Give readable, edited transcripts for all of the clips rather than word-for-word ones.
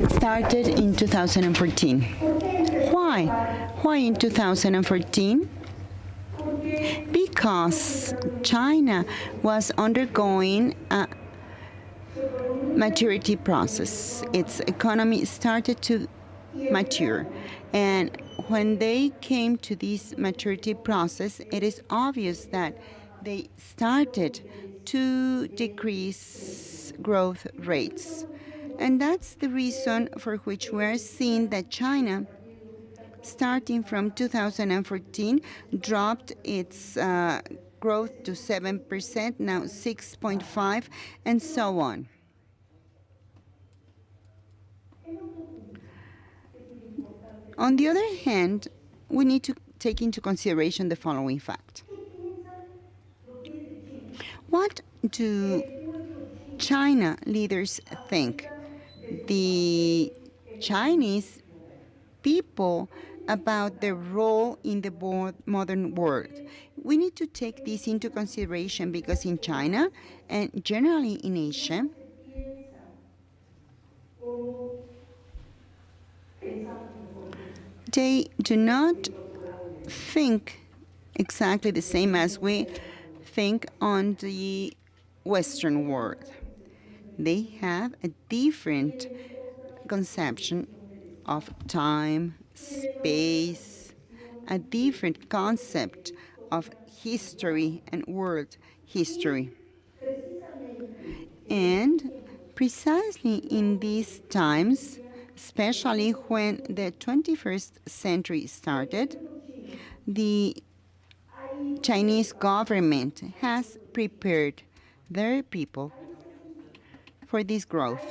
started in 2014. Why? Why in 2014? Because China was undergoing a maturity process. Its economy started to mature. And when they came to this maturity process, it is obvious that they started to decrease growth rates. And that's the reason for which we are seeing that China, starting from 2014, dropped its growth to 7%, now 6.5%, and so on. On the other hand, we need to take into consideration the following fact. What do China leaders think? The Chinese people about their role in the modern world. We need to take this into consideration because in China and generally in Asia, they do not think exactly the same as we think on the Western world. They have a different conception of time, space, a different concept of history and world history. And precisely in these times, especially when the 21st century started, the Chinese government has prepared their people for this growth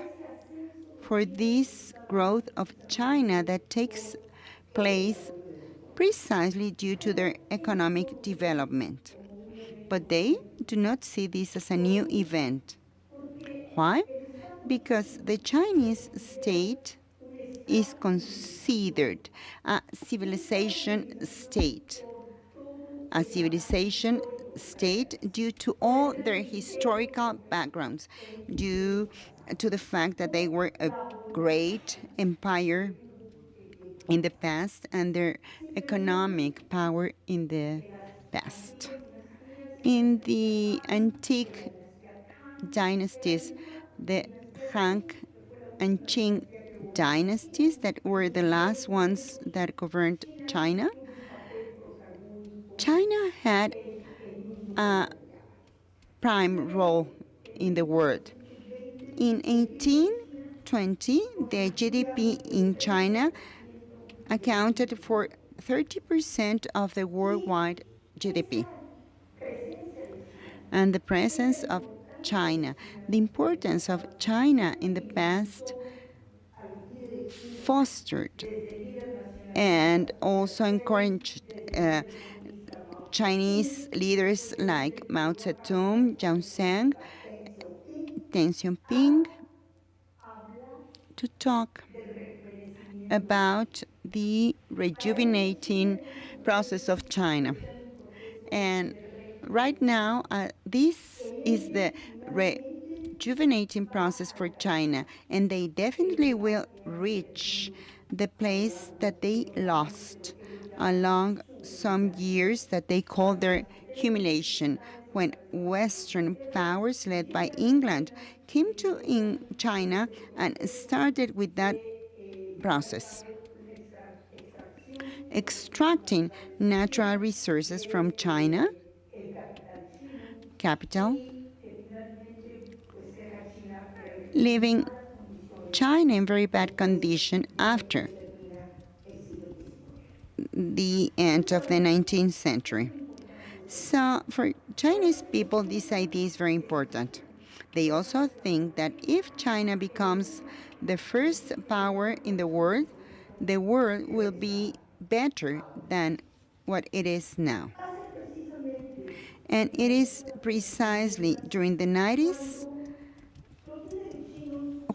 of China that takes place precisely due to their economic development. But they do not see this as a new event. Why? Because the Chinese state is considered a civilization state. A civilization state due to all their historical backgrounds, due to the fact that they were a great empire in the past and their economic power in the past. In the antique dynasties, the Han and Qing dynasties that were the last ones that governed China, China had a prime role in the world. In 1820, the GDP in China accounted for 30% of the worldwide GDP. And the presence of China, the importance of China in the past fostered and also encouraged Chinese leaders like Mao Zedong, Jiang Zheng, Deng Xiaoping to talk about the rejuvenating process of China. And right now, this is the rejuvenating process for China, and they definitely will reach the place that they lost along some years that they call their humiliation, when Western powers led by England came to China and started with that process, extracting natural resources from China, capital, leaving China in very bad condition after the end of the 19th century. So for Chinese people, this idea is very important. They also think that if China becomes the first power in the world will be better than what it is now. And it is precisely during the 90s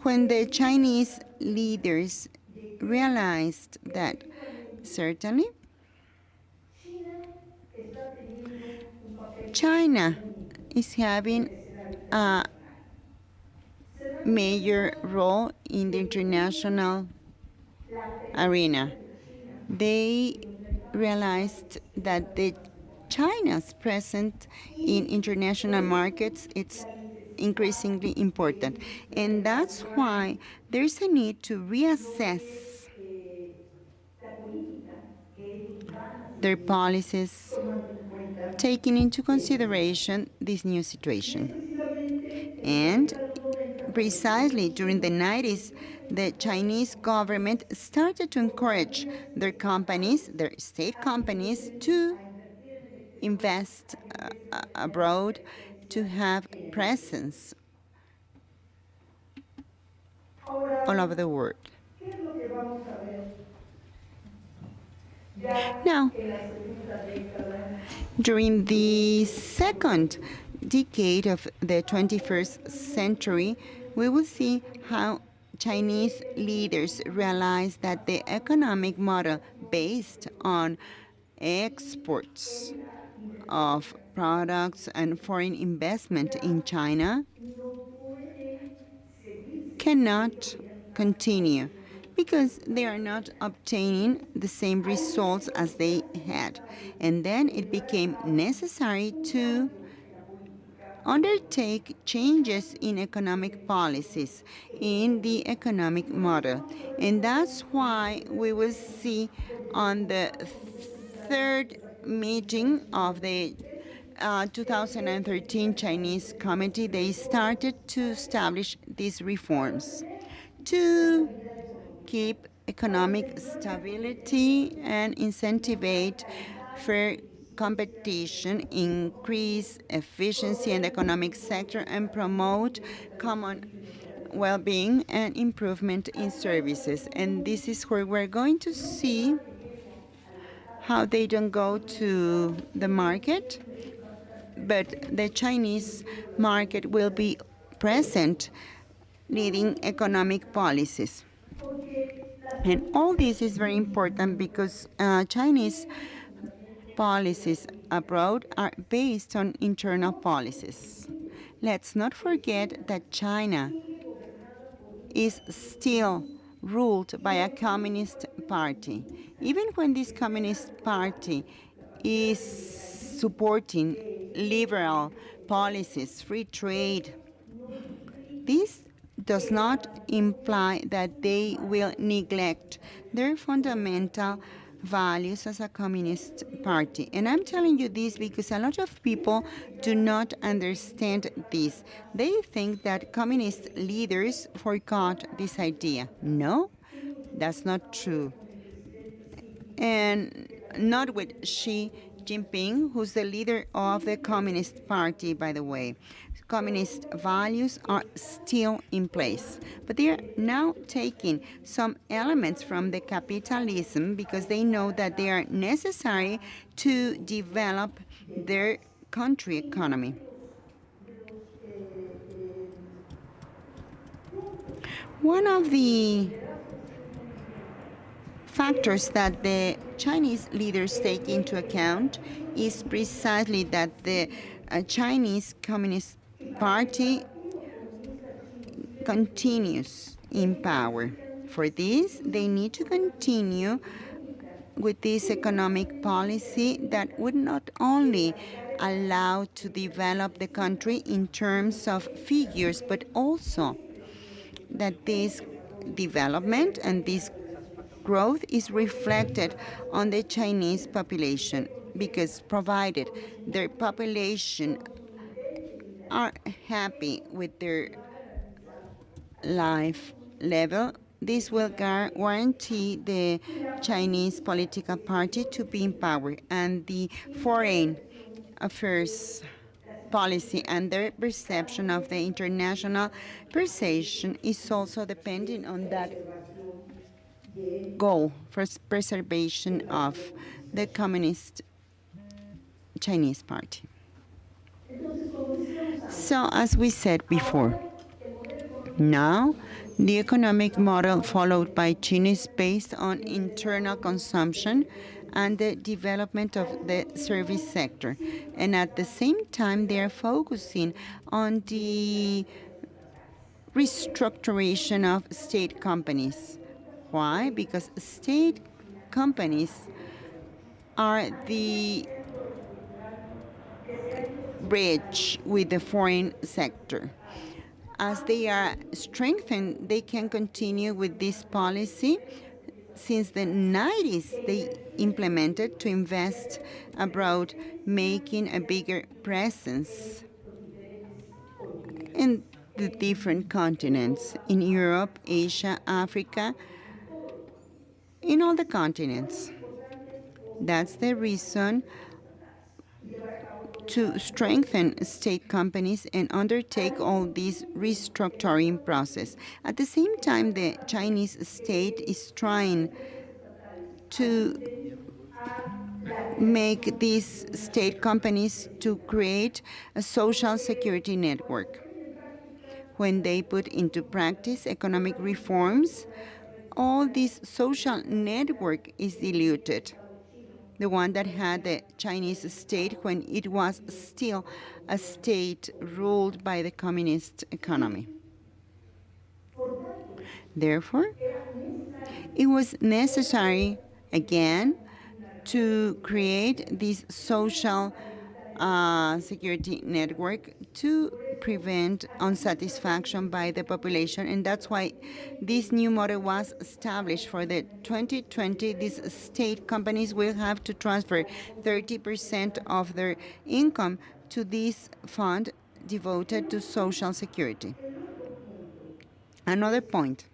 when the Chinese leaders realized that certainly China is having a major role in the international arena. They realized that China's presence in international markets it's increasingly important, and that's why there's a need to reassess their policies, taking into consideration this new situation. And precisely during the 90s, the Chinese government started to encourage their companies, their state companies, to invest abroad, to have presence all over the world. Now, during the second decade of the 21st century, we will see how Chinese leaders realize that the economic model based on exports of products and foreign investment in China cannot continue because they are not obtaining the same results as they had. And then it became necessary to undertake changes in economic policies, in the economic model. And that's why we will see on the third meeting of the 2013 Chinese Committee, they started to establish these reforms to keep economic stability and incentivize fair competition, increase efficiency in the economic sector, and promote common well-being and improvement in services. And this is where we're going to see how they don't go to the market, but the Chinese market will be present leading economic policies. And all this is very important because Chinese policies abroad are based on internal policies. Let's not forget that China is still ruled by a communist party. Even when this communist party is supporting liberal policies, free trade, this does not imply that they will neglect their fundamental values as a communist party. And I'm telling you this because a lot of people do not understand this. They think that communist leaders forgot this idea. No, that's not true. And not with Xi Jinping, who's the leader of the Communist Party, by the way. Communist values are still in place, but they are now taking some elements from the capitalism because they know that they are necessary to develop their country economy. One of the factors that the Chinese leaders take into account is precisely that the Chinese Communist Party continues in power. For this, they need to continue with this economic policy that would not only allow to develop the country in terms of figures, but also that this development and this growth is reflected on the Chinese population, because provided their population are happy with their life level, this will guarantee the Chinese political party to be in power, and the foreign affairs policy and their perception of the international perception is also depending on that goal for preservation of the Communist Chinese Party. So, as we said before, now the economic model followed by China is based on internal consumption and the development of the service sector. And at the same time, they are focusing on the restructuration of state companies. Why? Because state companies are the bridge with the foreign sector. As they are strengthened, they can continue with this policy. Since the 90s, they implemented to invest abroad, making a bigger presence in the different continents, in Europe, Asia, Africa, in all the continents. That's the reason to strengthen state companies and undertake all this restructuring process. At the same time, the Chinese state is trying to make these state companies to create a social security network. When they put into practice economic reforms, all this social network is diluted. The one that had the Chinese state when it was still a state ruled by the communist economy. Therefore, it was necessary again to create this social security network to prevent unsatisfaction by the population, and that's why this new model was established. For the 2020, these state companies will have to transfer 30% of their income to this fund devoted to social security. Another point,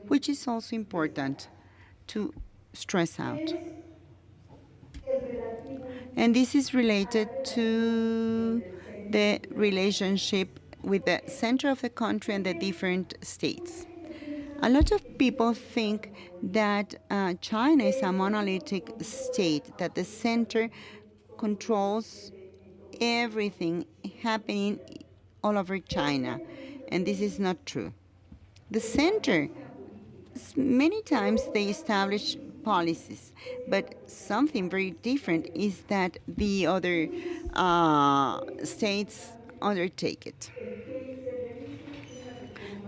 which is also important to stress out, and this is related to the relationship with the center of the country and the different states. A lot of people think that China is a monolithic state, that the center controls everything happening all over China, and this is not true. The center, many times they establish policies, but something very different is that the other states undertake it.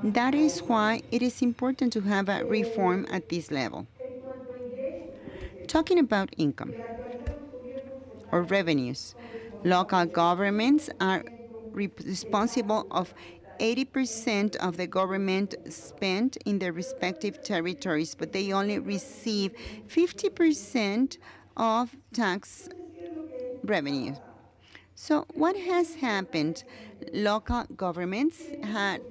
That is why it is important to have a reform at this level. Talking about income or revenues, local governments are responsible of 80% of the government spent in their respective territories, but they only receive 50% of tax revenue. So what has happened? Local governments had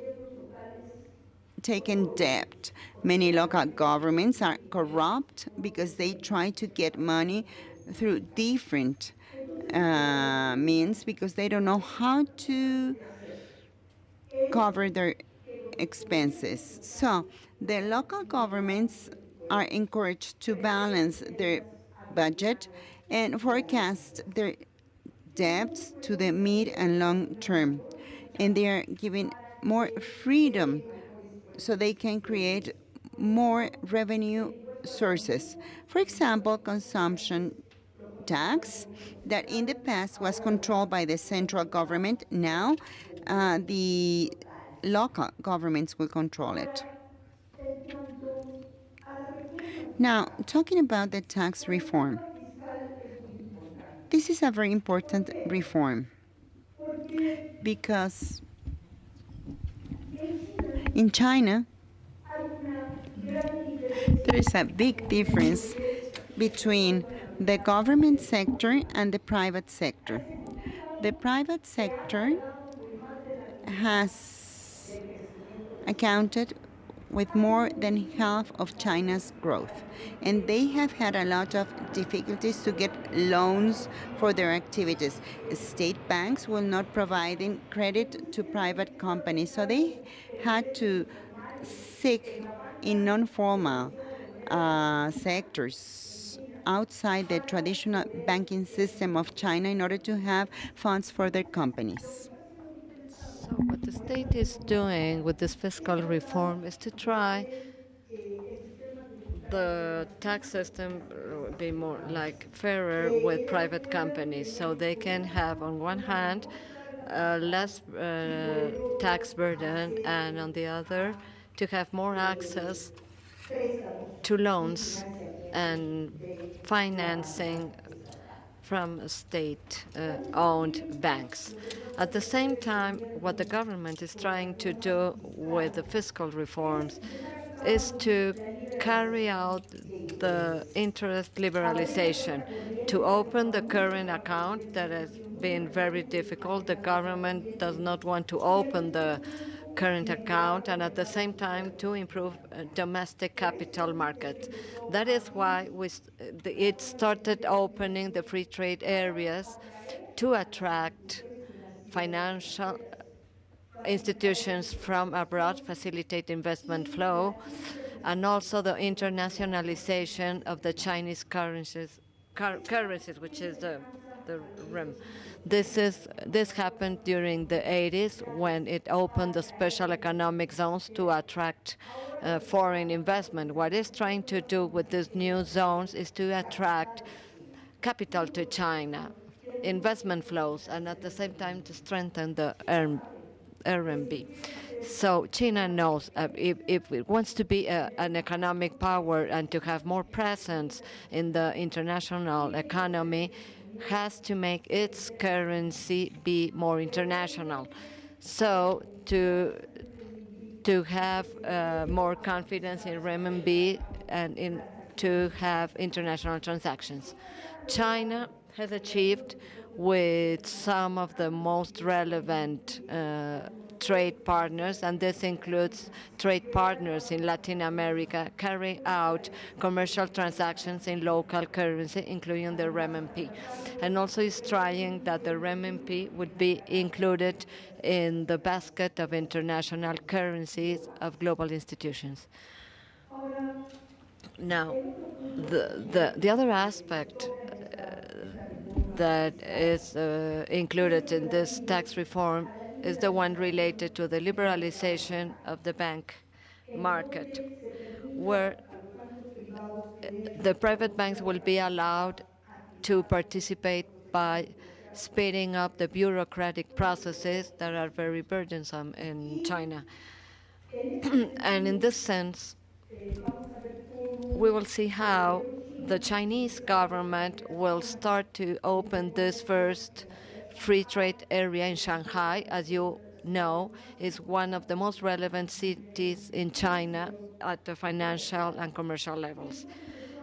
taken debt. Many local governments are corrupt because they try to get money through different means because they don't know how to cover their expenses. So the local governments are encouraged to balance their budget and forecast their debts to the mid and long term. And they are given more freedom so they can create more revenue sources. For example, consumption tax that in the past was controlled by the central government. Now the local governments will control it. Now, talking about the tax reform, this is a very important reform because in China, there is a big difference between the government sector and the private sector. The private sector has accounted with more than half of China's growth, and they have had a lot of difficulties to get loans for their activities. State banks will not provide credit to private companies, so they had to seek in non-formal sectors outside the traditional banking system of China in order to have funds for their companies. So what the state is doing with this fiscal reform is to try the tax system be more like fairer with private companies, so they can have on one hand less tax burden, and on the other, to have more access to loans and financing from state-owned banks. At the same time, what the government is trying to do with the fiscal reforms is to carry out the interest liberalization, to open the current account that has been very difficult. The government does not want to open the current account, and at the same time to improve domestic capital markets. That is why it started opening the free trade areas to attract financial institutions from abroad, facilitate investment flow, and also the internationalization of the Chinese currencies, which is the RIM. This happened during the 80s when it opened the special economic zones to attract foreign investment. What it's trying to do with these new zones is to attract capital to China, investment flows, and at the same time to strengthen the RMB. So China knows if it wants to be an economic power and to have more presence in the international economy, has to make its currency be more international. So to have more confidence in renminbi and to have international transactions. China has achieved with some of the most relevant trade partners, and this includes trade partners in Latin America, carrying out commercial transactions in local currency, including the renminbi. And also is trying that the renminbi would be included in the basket of international currencies of global institutions. Now, the other aspect that is included in this tax reform is the one related to the liberalization of the bank market, where the private banks will be allowed to participate by speeding up the bureaucratic processes that are very burdensome in China. And in this sense, we will see how the Chinese government will start to open this first free trade area in Shanghai. As you know, is one of the most relevant cities in China at the financial and commercial levels.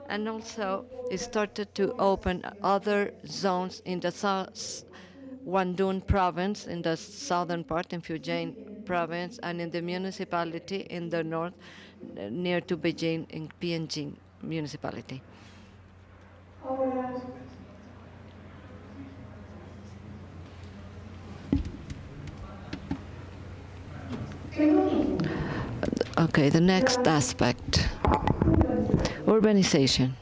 And also, it started to open other zones in the Guangdong province, in the southern part, in Fujian province, and in the municipality in the north, near to Beijing, in Pianjin municipality. Okay, the next aspect, urbanization.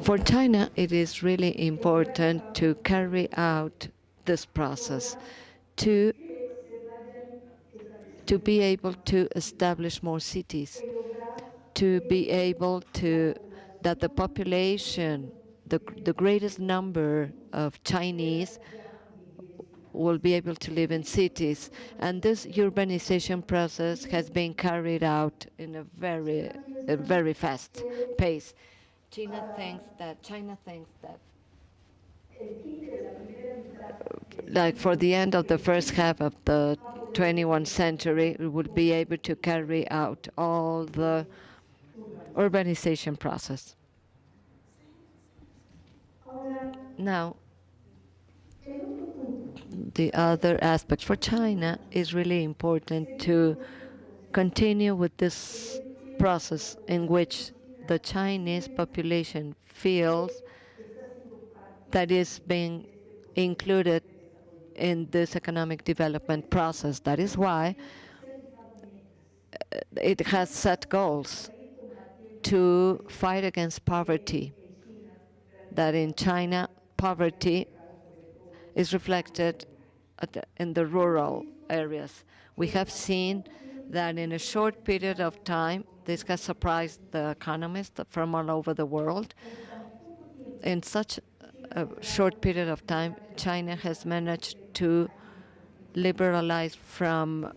For China, it is really important to carry out this process to be able to establish more cities, to be able to, that the population, the greatest number of Chinese will be able to live in cities. And this urbanization process has been carried out in a very fast pace. China thinks that like for the end of the first half of the 21st century, we would be able to carry out all the urbanization process. Now, the other aspect for China is really important to continue with this process in which the Chinese population feels that is being included in this economic development process. That is why it has set goals to fight against poverty. That in China, poverty is reflected in the rural areas. We have seen that in a short period of time, this has surprised the economists from all over the world. In such a short period of time, China has managed to liberalized from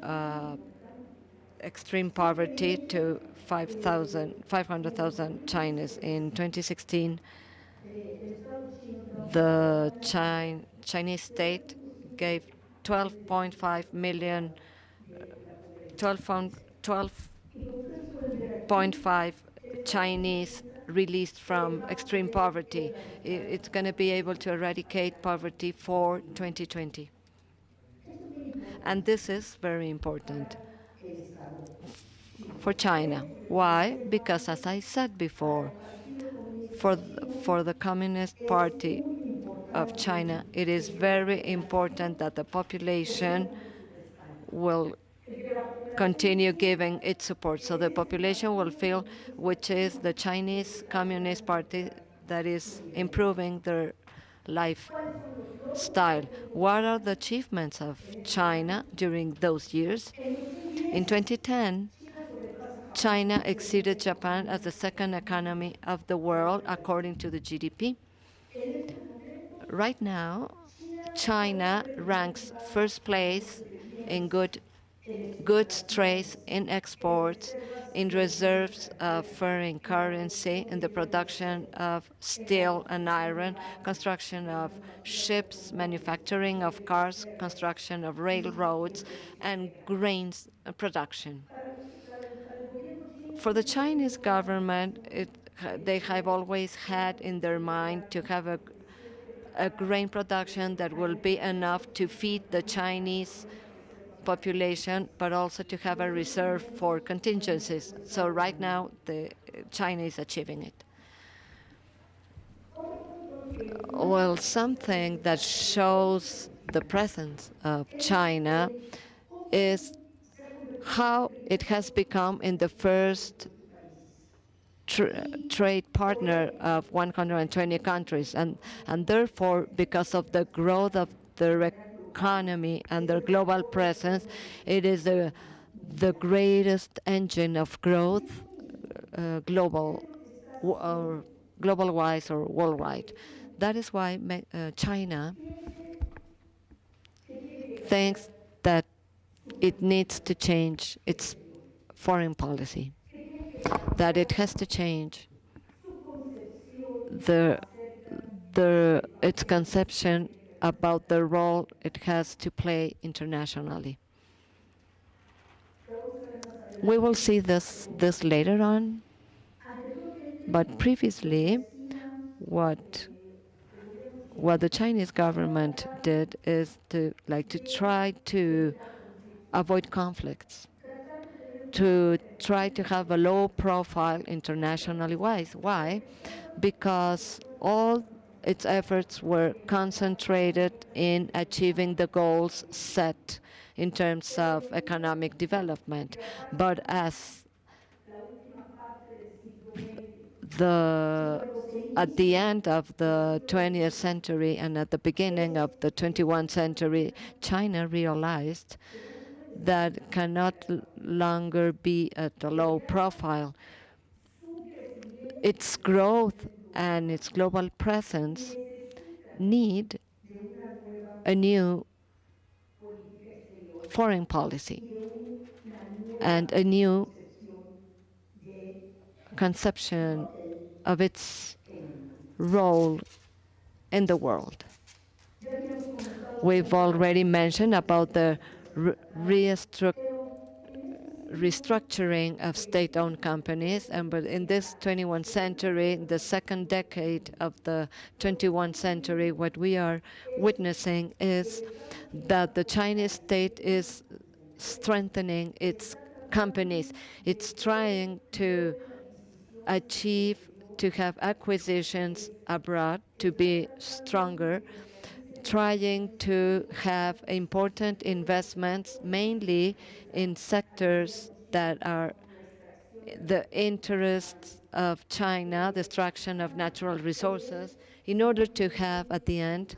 extreme poverty to 500,000 Chinese. In 2016, the Chinese state gave 12.5 million, 12.5 Chinese released from extreme poverty. It's going to be able to eradicate poverty for 2020. And this is very important for China. Why? Because, as I said before, for the Communist Party of China, it is very important that the population will continue giving its support. So the population will feel which is the Chinese Communist Party that is improving their lifestyle. What are the achievements of China during those years? In 2010, China exceeded Japan as the second economy of the world according to the GDP. Right now, China ranks first place in goods trade, in exports, in reserves of foreign currency, in the production of steel and iron, construction of ships, manufacturing of cars, construction of railroads, and grains production. For the Chinese government, they have always had in their mind to have a grain production that will be enough to feed the Chinese population, but also to have a reserve for contingencies. So right now, China is achieving it. Well, something that shows the presence of China is how it has become in the first trade partner of 120 countries. And therefore, because of the growth of their economy and their global presence, it is the greatest engine of growth global-wise or worldwide. That is why China thinks that it needs to change its foreign policy, that it has to change its conception about the role it has to play internationally. We will see this later on, but previously, what the Chinese government did is to try to avoid conflicts, to try to have a low profile internationally wise. Why? Because all its efforts were concentrated in achieving the goals set in terms of economic development. But as at the end of the 20th century and at the beginning of the 21st century, China realized that cannot longer be at a low profile. Its growth and its global presence need a new foreign policy and a new conception of its role in the world. We've already mentioned about the restructuring of state-owned companies, but in this 21st century, the second decade of the 21st century, what we are witnessing is that the Chinese state is strengthening its companies. It's trying to have acquisitions abroad to be stronger, trying to have important investments, mainly in sectors that are the interests of China, the extraction of natural resources, in order to have, at the end,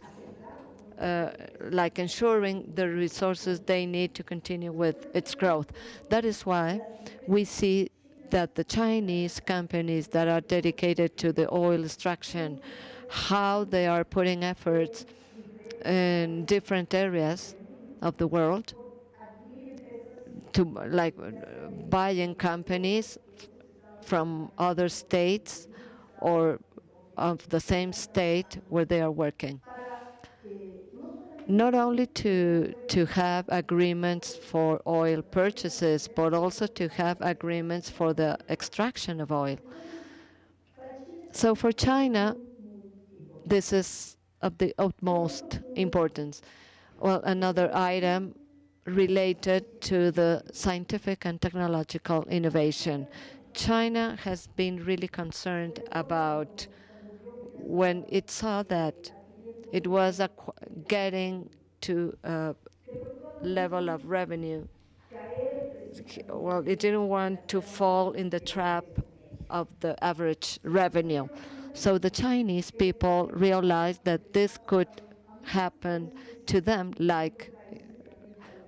ensuring the resources they need to continue with its growth. That is why we see that the Chinese companies that are dedicated to the oil extraction, how they are putting efforts in different areas of the world, to like buying companies from other states or of the same state where they are working. Not only to have agreements for oil purchases, but also to have agreements for the extraction of oil. So for China, this is of the utmost importance. Well, another item related to the scientific and technological innovation. China has been really concerned about when it saw that it was getting to a level of revenue. Well, it didn't want to fall in the trap of the average revenue. So the Chinese people realized that this could happen to them, like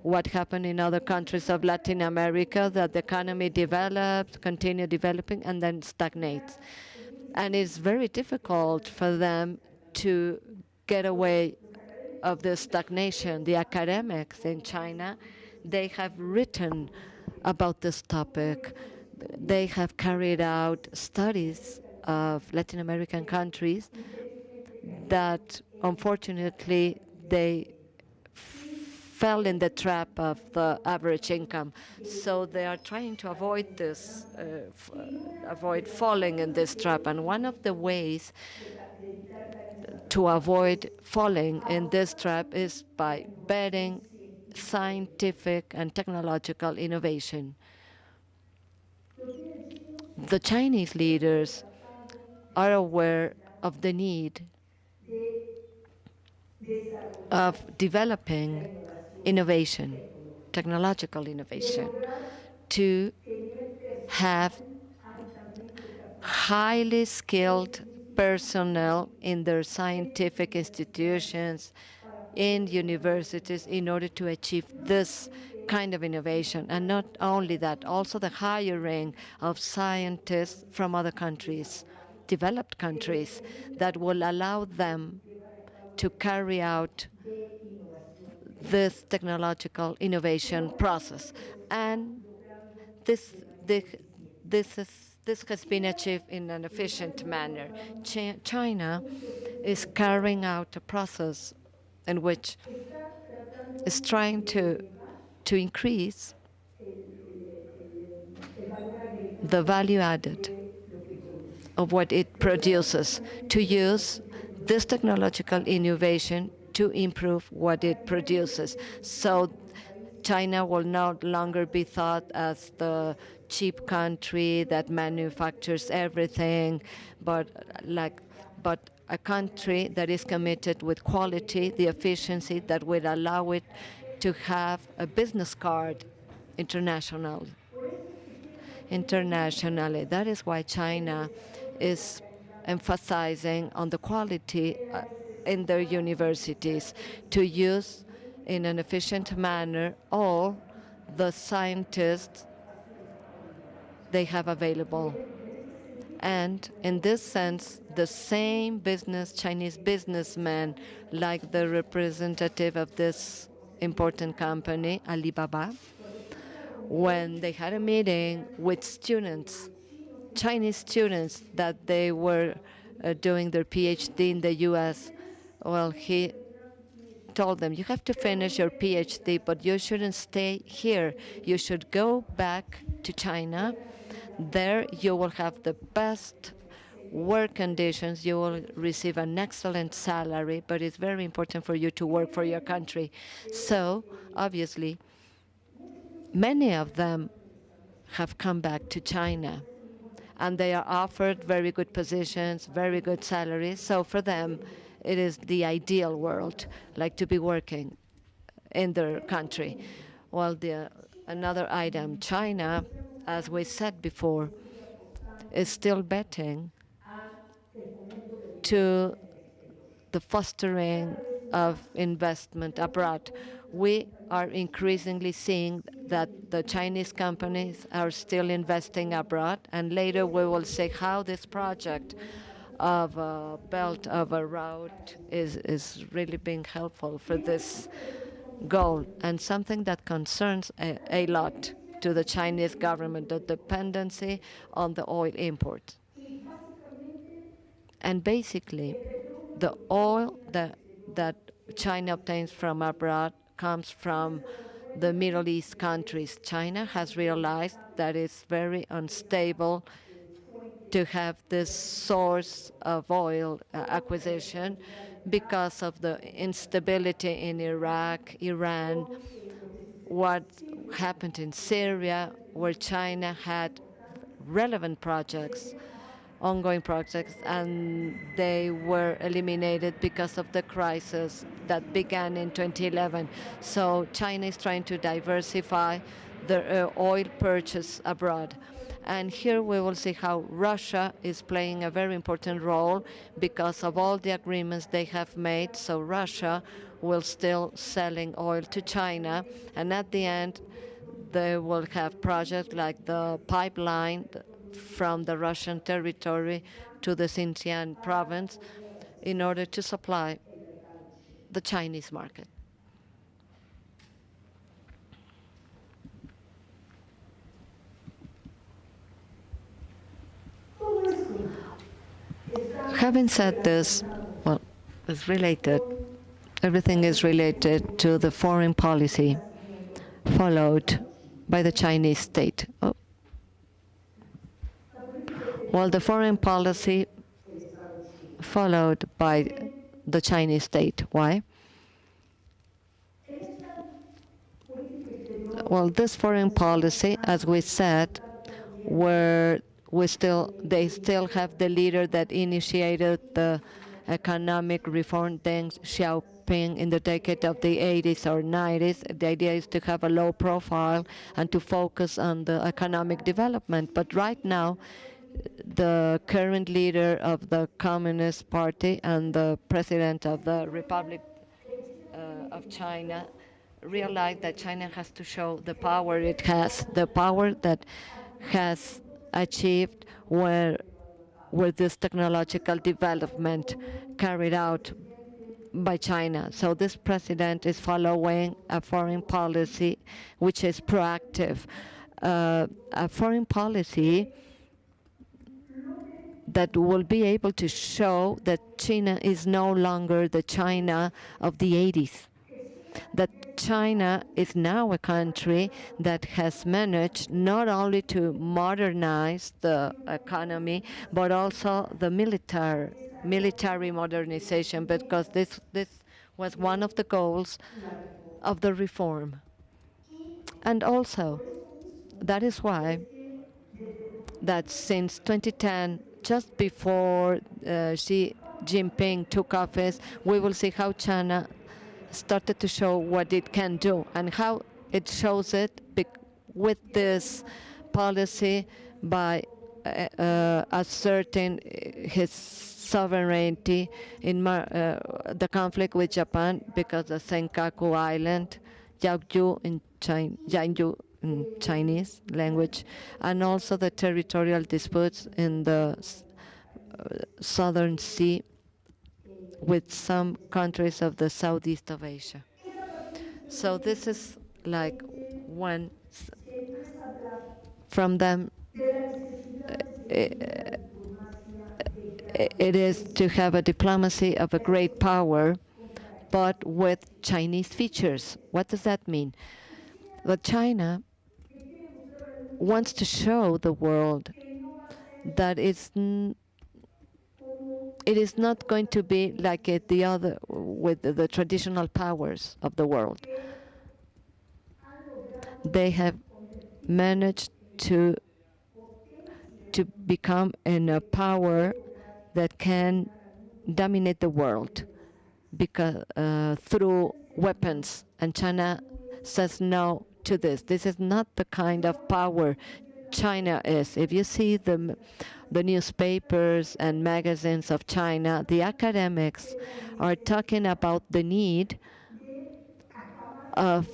what happened in other countries of Latin America, that the economy develops, continue developing, and then stagnates. And it's very difficult for them to get away of the stagnation. The academics in China, they have written about this topic. They have carried out studies of Latin American countries that unfortunately they fell in the trap of the average income. So they are trying to avoid this, avoid falling in this trap. And one of the ways to avoid falling in this trap is by betting scientific and technological innovation. The Chinese leaders are aware of the need of developing innovation, technological innovation, to have highly skilled personnel in their scientific institutions, in universities, in order to achieve this kind of innovation. And not only that, also the hiring of scientists from other countries, developed countries, that will allow them to carry out this technological innovation process. And this, this, this has been achieved in an efficient manner. China is carrying out a process in which it's trying to increase the value added of what it produces, to use this technological innovation to improve what it produces. So China will no longer be thought as the cheap country that manufactures everything, but a country that is committed with quality, the efficiency that would allow it to have a business card internationally. That is why China is emphasizing on the quality in their universities, to use in an efficient manner all the scientists they have available. And in this sense, the same Chinese businessmen, like the representative of this important company, Alibaba, when they had a meeting with students, Chinese students, that they were doing their PhD in the US, well, he told them, you have to finish your PhD, but you shouldn't stay here. You should go back to China. There you will have the best work conditions. You will receive an excellent salary, but it's very important for you to work for your country. So, obviously, many of them have come back to China, and they are offered very good positions, very good salaries. So for them, it is the ideal world, like to be working in their country. Well, another item, China, as we said before, is still betting to the fostering of investment abroad. We are increasingly seeing that the Chinese companies are still investing abroad, and later we will see how this project of a belt of a route is really being helpful for this goal and something that concerns a lot to the Chinese government, the dependency on the oil import. And basically, the oil that China obtains from abroad comes from the Middle East countries. China has realized that it's very unstable to have this source of oil acquisition because of the instability in Iraq, Iran, what happened in Syria, where China had relevant projects, ongoing projects, and they were eliminated because of the crisis that began in 2011. So China is trying to diversify their oil purchase abroad. And here we will see how Russia is playing a very important role because of all the agreements they have made. So Russia will still selling oil to China, and at the end they will have projects like the pipeline from the Russian territory to the Xinjiang province in order to supply the Chinese market. Having said this, well, it's related. Everything is related to the foreign policy followed by the Chinese state. Oh. Well, the foreign policy followed by the Chinese state. Why? Well, this foreign policy, as we said, they still have the leader that initiated the economic reform, Deng Xiaoping, in the decade of the 80s or 90s. The idea is to have a low profile and to focus on the economic development. But right now, the current leader of the Communist Party and the president of the Republic of China realize that China has to show the power it has, the power that has achieved with this technological development carried out by China. So this president is following a foreign policy which is proactive, a foreign policy that will be able to show that China is no longer the China of the 80s, that China is now a country that has managed not only to modernize the economy, but also the military modernization, because this was one of the goals of the reform. And also, that is why that since 2010, just before Xi Jinping took office, we will see how China started to show what it can do and how it shows it with this policy by asserting his sovereignty in the conflict with Japan, because the Senkaku Island, Yaoyu in Chinese language, and also the territorial disputes in the Southern Sea with some countries of the Southeast of Asia. So this is like one from them. It is to have a diplomacy of a great power, but with Chinese features. What does that mean? That China wants to show the world that it is not going to be like the other with the traditional powers of the world. They have managed to become a power that can dominate the world because through weapons, and China says no to this. This is not the kind of power China is. If you see the newspapers and magazines of China, the academics are talking about the need of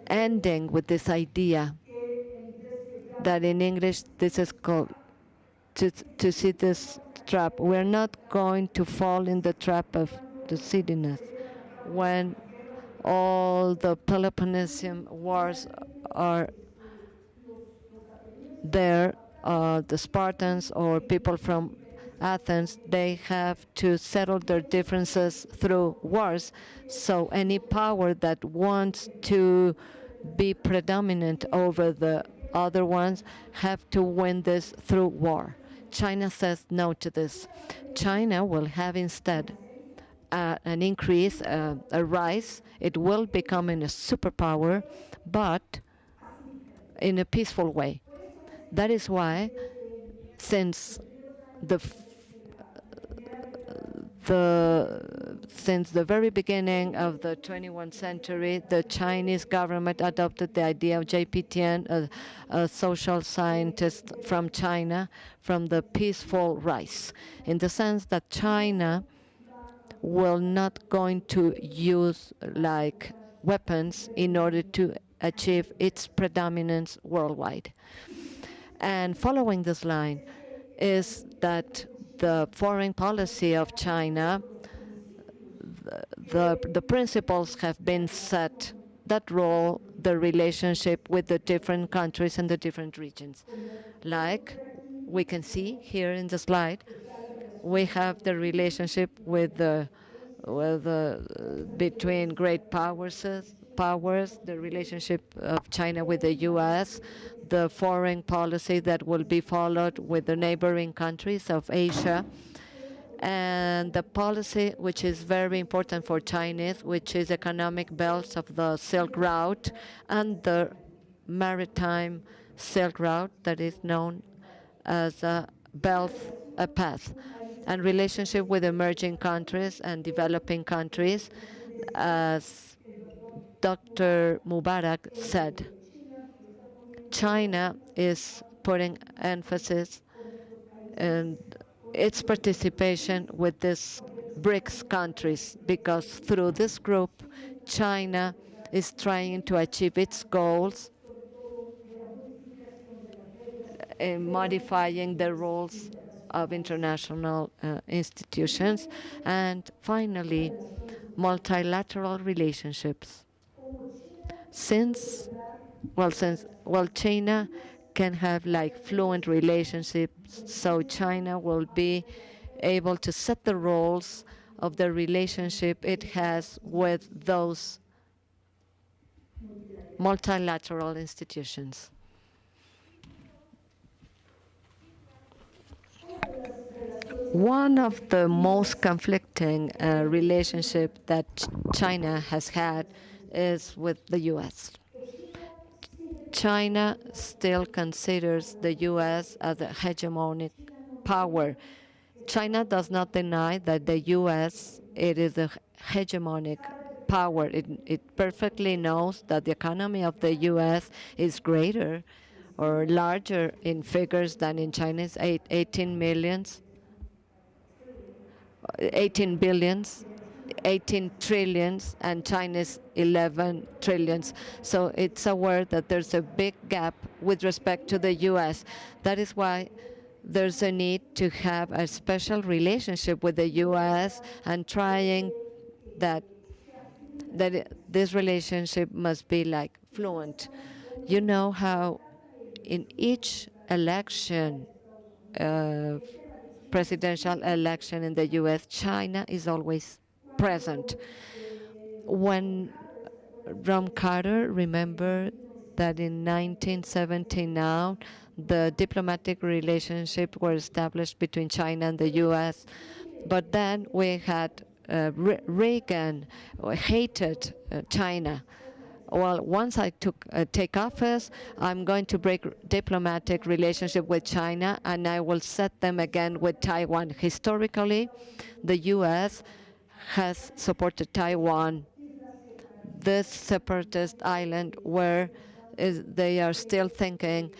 ending with this idea that in English this is called to see this trap. We're not going to fall in the trap of the silliness. When all the Peloponnesian wars are there. The Spartans or people from Athens, they have to settle their differences through wars. So any power that wants to be predominant over the other ones have to win this through war. China says no to this. China will have instead an increase, a rise. It will become a superpower, but in a peaceful way. That is why, since the since the very beginning of the 21st century, the Chinese government adopted the idea of J.P. Tian, a social scientist from China, from the peaceful rise, in the sense that China will not going to use like weapons in order to achieve its predominance worldwide. And following this line is that the foreign policy of China, the principles have been set that role the relationship with the different countries and the different regions. Like we can see here in the slide, we have the relationship with the between great powers, the relationship of China with the U.S., the foreign policy that will be followed with the neighboring countries of Asia, and the policy which is very important for Chinese, which is economic belts of the Silk Route and the maritime Silk Route that is known as a belt, a path, and relationship with emerging countries and developing countries, as Dr. Mubarak said. China is putting emphasis in its participation with these BRICS countries, because through this group, China is trying to achieve its goals in modifying the rules of international institutions, and finally, multilateral relationships. Since China can have like fluent relationships, so China will be able to set the rules of the relationship it has with those multilateral institutions. One of the most conflicting relationship that China has had is with the U.S. China still considers the U.S. as a hegemonic power. China does not deny that the U.S. it is a hegemonic power. It perfectly knows that the economy of the U.S. is greater or larger in figures than in China's 18 millions. 18 billions, 18 trillions, and China's 11 trillions. So it's aware that there's a big gap with respect to the U.S. That is why there's a need to have a special relationship with the U.S. and trying that this relationship must be like fluent. You know how in each election, presidential election in the U.S., China is always present. When Ron Carter, remember that in 1979, the diplomatic relationship were established between China and the U.S. But then we had Reagan hated China. Well, once I take office, I'm going to break diplomatic relationship with China, and I will set them again with Taiwan. Historically, the U.S. has supported Taiwan, this separatist island where they are still thinking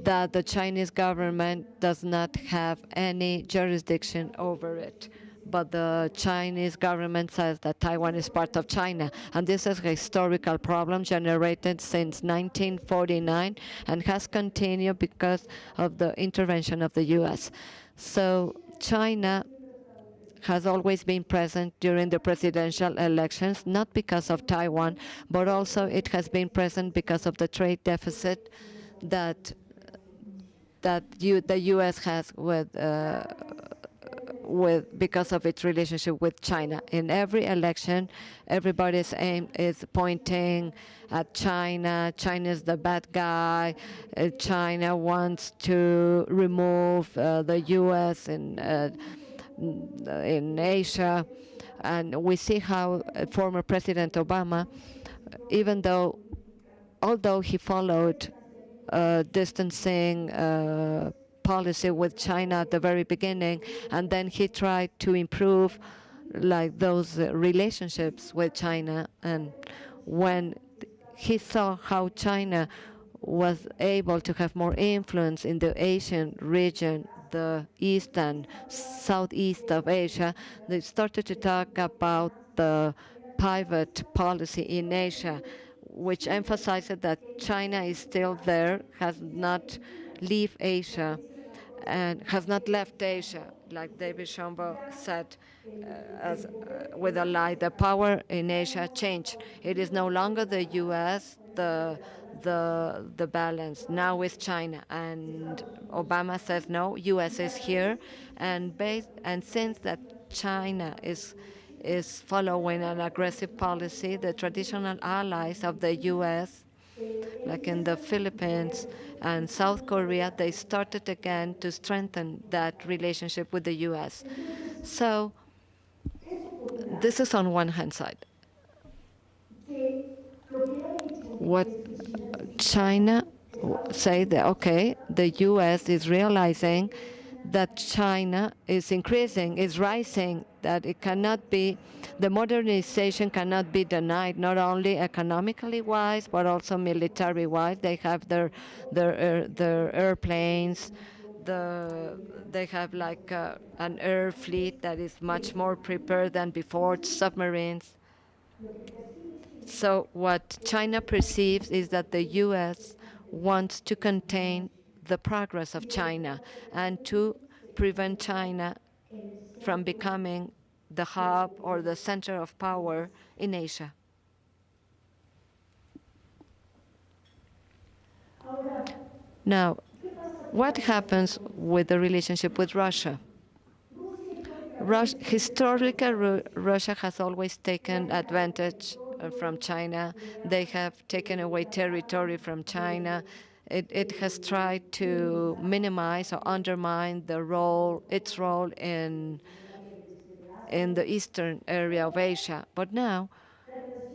that the Chinese government does not have any jurisdiction over it. But the Chinese government says that Taiwan is part of China. And this is a historical problem generated since 1949 and has continued because of the intervention of the U.S. So China has always been present during the presidential elections, not because of Taiwan, but also it has been present because of the trade deficit that the U.S. has with because of its relationship with China. In every election, everybody's aim is pointing at China. China is the bad guy. China wants to remove the U.S. In Asia, and we see how former President Obama, even though although he followed distancing policy with China at the very beginning, and then he tried to improve like those relationships with China. And when he saw how China was able to have more influence in the Asian region, the east and southeast of Asia, they started to talk about the pivot policy in Asia, which emphasizes that China is still there, has not leave Asia, and has not left Asia. Like David Schomburg said, with a lie, the power in Asia changed. It is no longer the U.S. The balance now is China, and Obama says no. U.S. is here, and since that China is following an aggressive policy, the traditional allies of the U.S., like in the Philippines and South Korea, they started again to strengthen that relationship with the U.S. So this is on one hand side. What China say that, okay, the U.S. is realizing that China is increasing, is rising, that it cannot be, the modernization cannot be denied, not only economically wise, but also military wise. They have their airplanes, they have like an air fleet that is much more prepared than before, submarines. So what China perceives is that the U.S. wants to contain the progress of China and to prevent China from becoming the hub or the center of power in Asia. Now, what happens with the relationship with Russia? Historically, Russia has always taken advantage from China. They have taken away territory from China. It has tried to minimize or undermine its role in the eastern area of Asia. But now,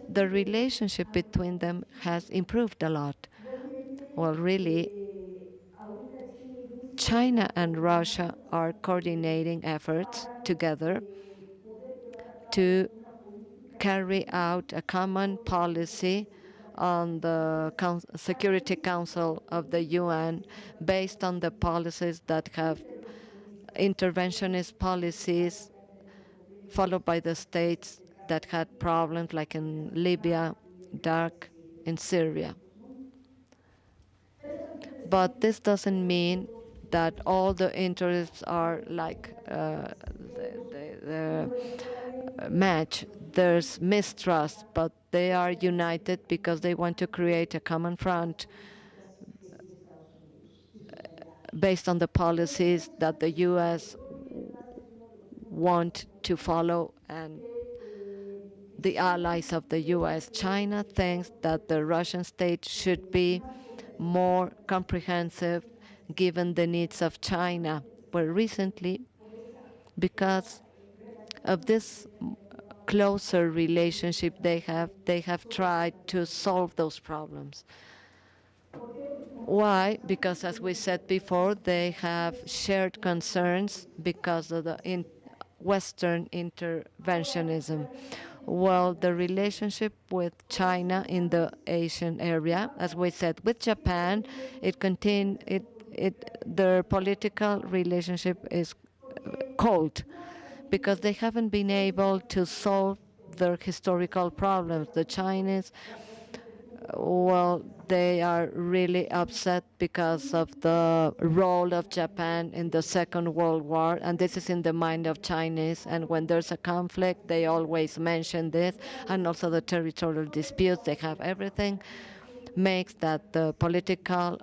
the relationship between them has improved a lot. Well, really, China and Russia are coordinating efforts together to carry out a common policy on the Security Council of the UN based on the policies that have interventionist policies followed by the states that had problems like in Libya, Iraq, in Syria. But this doesn't mean that all the interests are like the match. There's mistrust, but they are united because they want to create a common front based on the policies that the U.S. want to follow and the allies of the U.S. China thinks that the Russian state should be more comprehensive given the needs of China. But recently, because of this closer relationship they have tried to solve those problems. Why? Because, as we said before, they have shared concerns because of the Western interventionism. Well, the relationship with China in the Asian area, as we said, with Japan, their political relationship is cold because they haven't been able to solve their historical problems. The Chinese well, they are really upset because of the role of Japan in the Second World War, and this is in the mind of Chinese. And when there's a conflict, they always mention this, and also the territorial disputes. They have everything makes that the political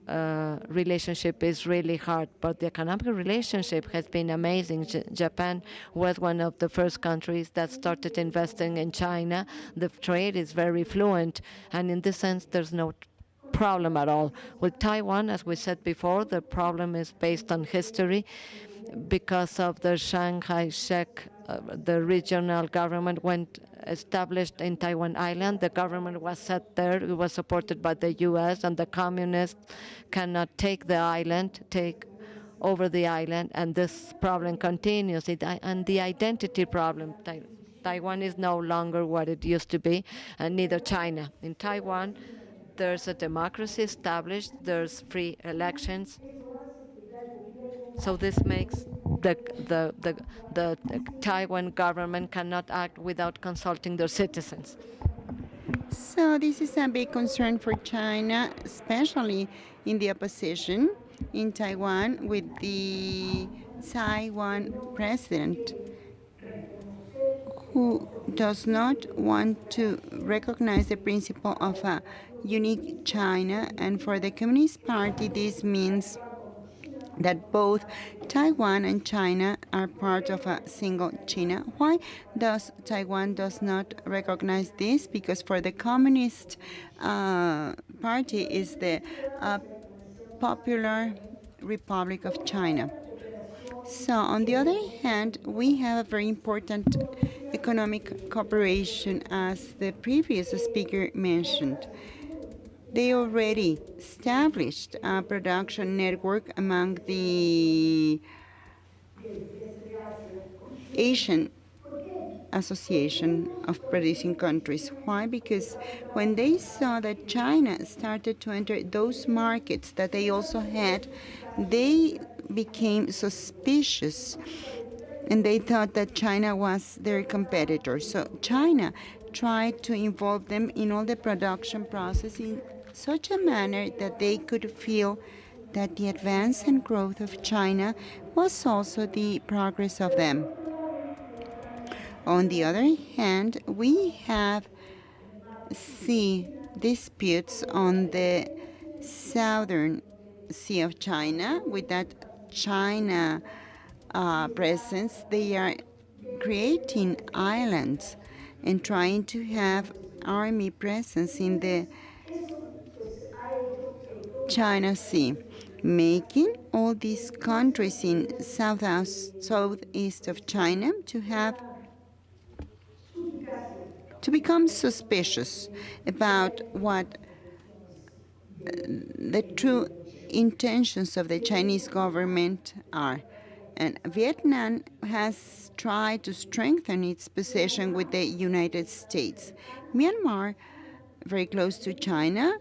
relationship is really hard, but the economic relationship has been amazing. Japan was one of the first countries that started investing in China. The trade is very fluent, and in this sense, there's no problem at all. With Taiwan, as we said before, the problem is based on history because of the Shanghai Shek, the regional government went established in Taiwan Island. The government was set there. It was supported by the U.S. and the communists cannot take the island, take over the island, and this problem continues. And the identity problem. Taiwan is no longer what it used to be, and neither China. In Taiwan, there's a democracy established. There's free elections. So this makes the Taiwan government cannot act without consulting their citizens. So this is a big concern for China, especially in the opposition in Taiwan with the Taiwan president, who does not want to recognize the principle of a unique China. And for the Communist Party, this means that both Taiwan and China are part of a single China. Why does Taiwan does not recognize this? Because for the Communist Party is the Popular Republic of China. So on the other hand, we have a very important economic cooperation, as the previous speaker mentioned. They already established a production network among the Asian Association of Producing Countries. Why? Because when they saw that China started to enter those markets that they also had, they became suspicious, and they thought that China was their competitor. So China tried to involve them in all the production process in such a manner that they could feel that the advance and growth of China was also the progress of them. On the other hand, we have sea disputes on the southern Sea of China. With that China presence, they are creating islands and trying to have army presence in the China Sea, making all these countries in southeast of China to become suspicious about what the true intentions of the Chinese government are. And Vietnam has tried to strengthen its position with the United States. Myanmar, very close to China,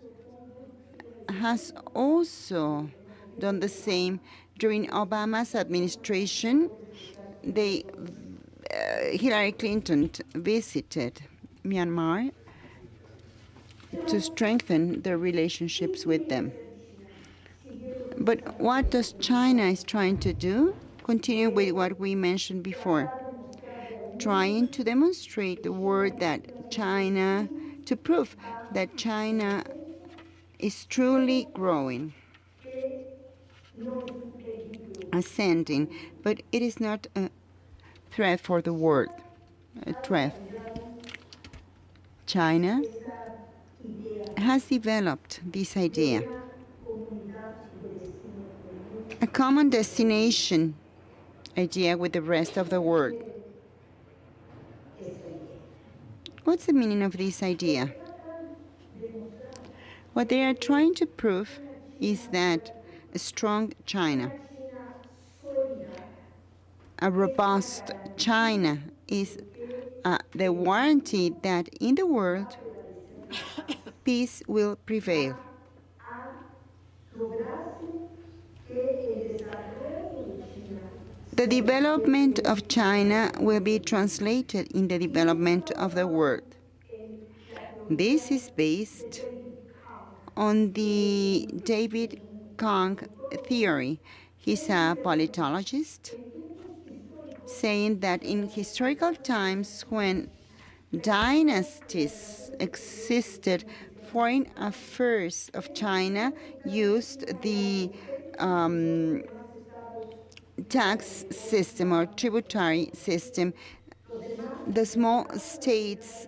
has also done the same. During Obama's administration, Hillary Clinton visited Myanmar to strengthen their relationships with them. But what does China is trying to do? Continue with what we mentioned before, trying to demonstrate the word that China, to prove that China is truly growing, ascending, but it is not a threat for the world, a threat. China has developed this idea, a common destination idea with the rest of the world. What's the meaning of this idea? What they are trying to prove is that a strong China, a robust China, is the warranty that in the world peace will prevail. The development of China will be translated in the development of the world. This is based on the David Kong theory. He's a politologist, saying that in historical times when dynasties existed, foreign affairs of China used the tax system or tributary system. The small states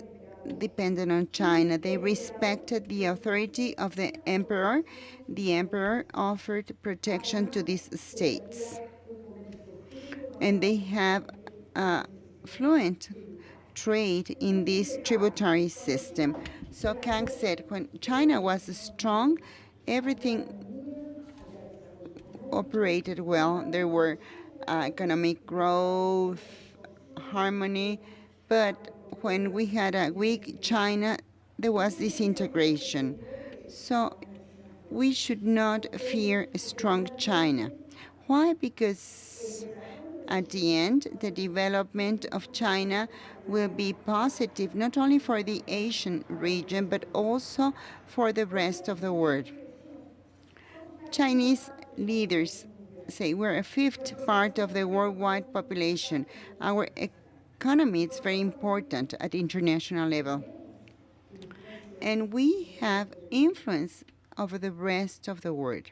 depended on China. They respected the authority of the emperor. The emperor offered protection to these states. And they have a fluent trade in this tributary system. So Kang said when China was strong, everything operated well. There were economic growth, harmony, but when we had a weak China, there was disintegration. So we should not fear a strong China. Why? Because at the end, the development of China will be positive not only for the Asian region, but also for the rest of the world. Chinese leaders say we're a fifth part of the worldwide population. Our economy is very important at international level. And we have influence over the rest of the world.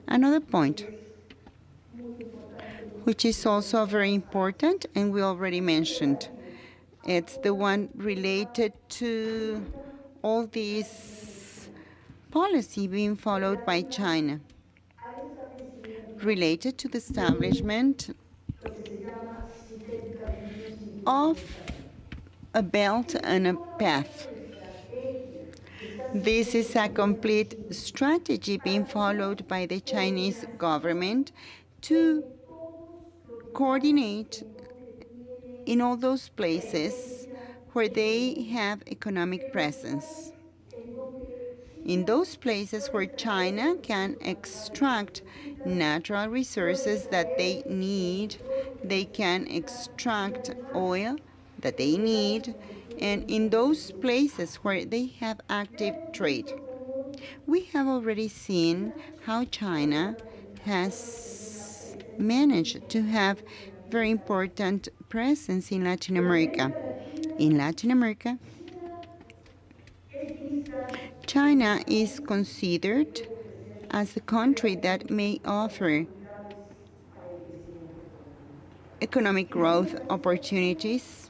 Another point, which is also very important and we already mentioned, it's the one related to all this policy being followed by China, related to the establishment of a belt and a path. This is a complete strategy being followed by the Chinese government to coordinate in all those places where they have economic presence. In those places where China can extract natural resources that they need, they can extract oil that they need, and in those places where they have active trade. We have already seen how China has managed to have very important presence in Latin America. In Latin America, China is considered as a country that may offer economic growth opportunities.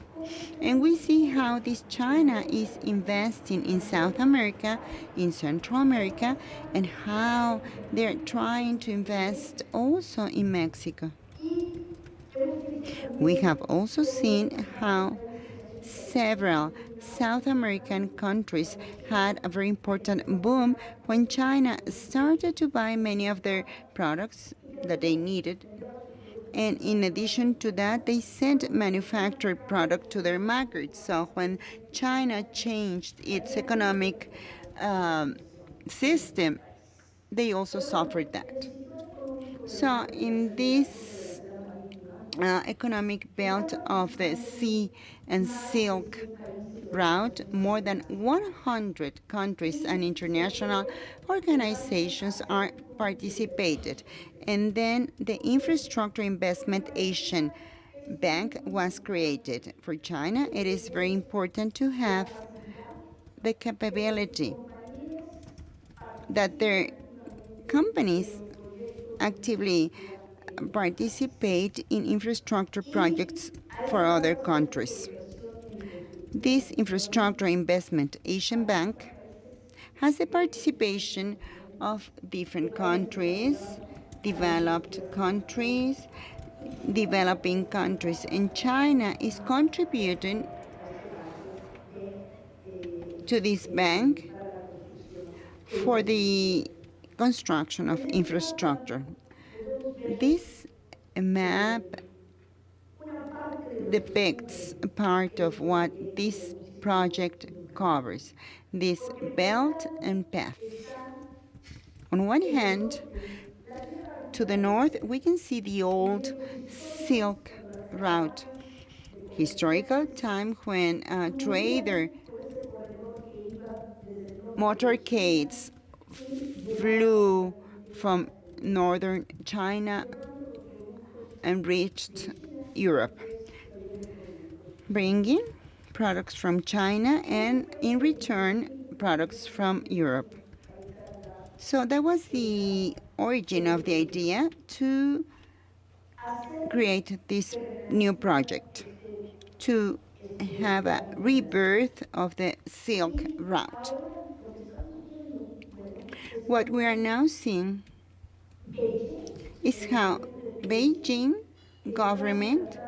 And we see how this China is investing in South America, in Central America, and how they're trying to invest also in Mexico. We have also seen how several South American countries had a very important boom when China started to buy many of their products that they needed. And in addition to that, they sent manufactured product to their markets. So when China changed its economic system, they also suffered that. So in this economic belt of the Sea and Silk route, more than 100 countries and international organizations are participated. And then the Infrastructure Investment Asian Bank was created. For China, it is very important to have the capability that their companies actively participate in infrastructure projects for other countries. This Infrastructure Investment Asian Bank has the participation of different countries, developed countries, developing countries, and China is contributing to this bank for the construction of infrastructure. This map depicts a part of what this project covers, this belt and path. On one hand, to the north, we can see the old Silk Route, historical time when a trader motorcades flew from northern China and reached Europe, bringing products from China and, in return, products from Europe. So that was the origin of the idea to create this new project, to have a rebirth of the Silk Route. What we are now seeing is how Beijing government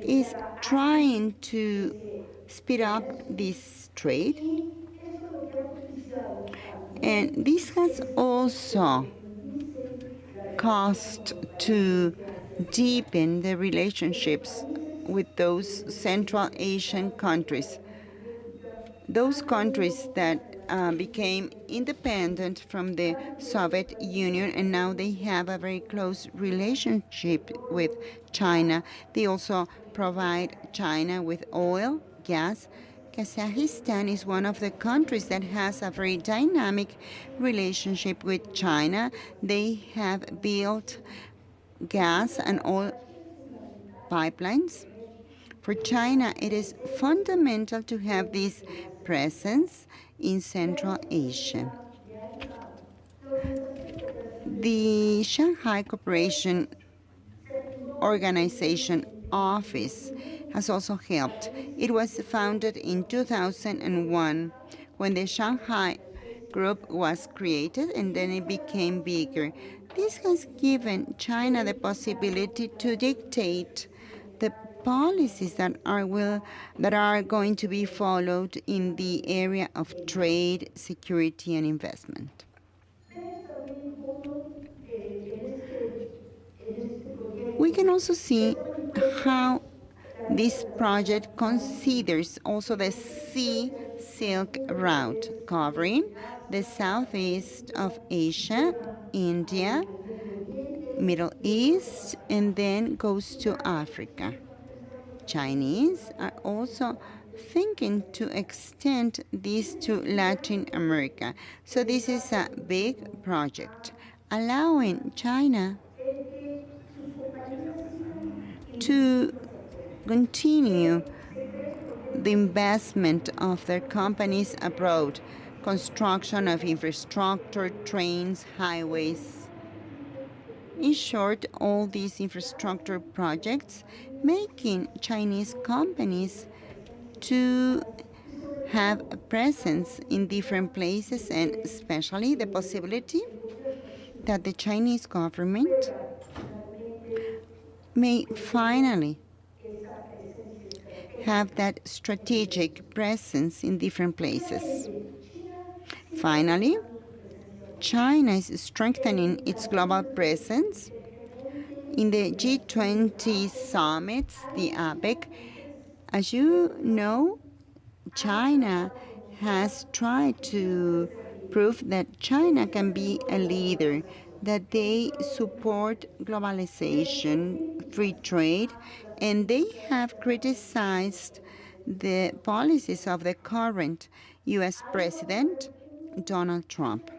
is trying to speed up this trade, and this has also caused to deepen the relationships with those Central Asian countries, those countries that became independent from the Soviet Union, and now they have a very close relationship with China. They also provide China with oil, gas. Kazakhstan is one of the countries that has a very dynamic relationship with China. They have built gas and oil pipelines. For China, it is fundamental to have this presence in Central Asia. The Shanghai Cooperation Organization office has also helped. It was founded in 2001 when the Shanghai Group was created, and then it became bigger. This has given China the possibility to dictate the policies that are going to be followed in the area of trade, security, and investment. We can also see how this project considers also the Sea Silk Route, covering the southeast of Asia, India, Middle East, and then goes to Africa. Chinese are also thinking to extend this to Latin America. So this is a big project, allowing China to continue the investment of their companies abroad, construction of infrastructure, trains, highways. In short, all these infrastructure projects making Chinese companies to have a presence in different places, and especially the possibility that the Chinese government may finally have that strategic presence in different places. Finally, China is strengthening its global presence in the G20 summits, the APEC. As you know, China has tried to prove that China can be a leader, that they support globalization, free trade, and they have criticized the policies of the current U.S. President, Donald Trump.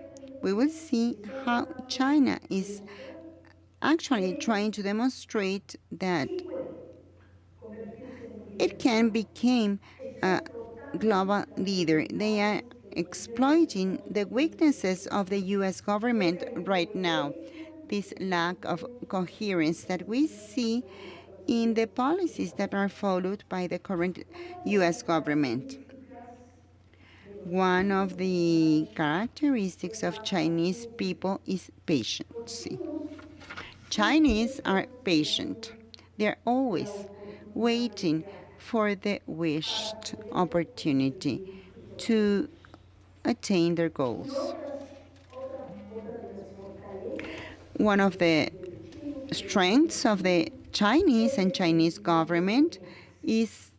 We will see how China is actually trying to demonstrate that it can become a global leader. They are exploiting the weaknesses of the U.S. government right now, this lack of coherence that we see in the policies that are followed by the current U.S. government. One of the characteristics of Chinese people is patience. Chinese are patient. They're always waiting for the wished opportunity to attain their goals. One of the strengths of the Chinese and Chinese government is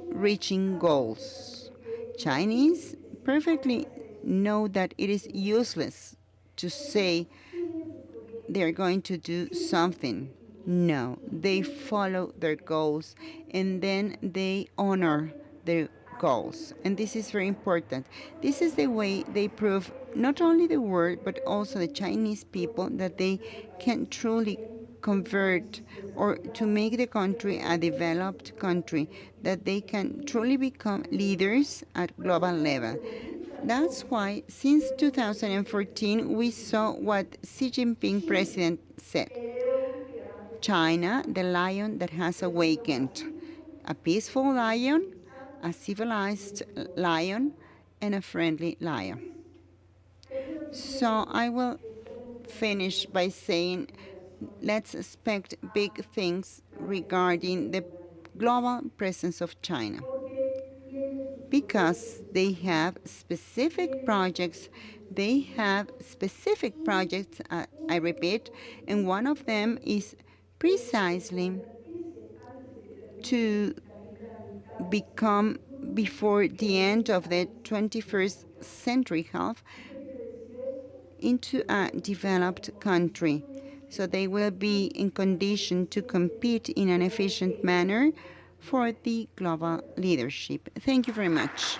reaching goals. Chinese perfectly know that it is useless to say they're going to do something. No, they follow their goals, and then they honor their goals. And this is very important. This is the way they prove not only the world, but also the Chinese people that they can truly convert or to make the country a developed country, that they can truly become leaders at global level. That's why since 2014 we saw what Xi Jinping president said. China, the lion that has awakened. A peaceful lion, a civilized lion, and a friendly lion. So I will finish by saying let's expect big things regarding the global presence of China, because they have specific projects. They have specific projects, I repeat, and one of them is precisely to become, before the end of the 21st century half, into a developed country. So they will be in condition to compete in an efficient manner for the global leadership. Thank you very much.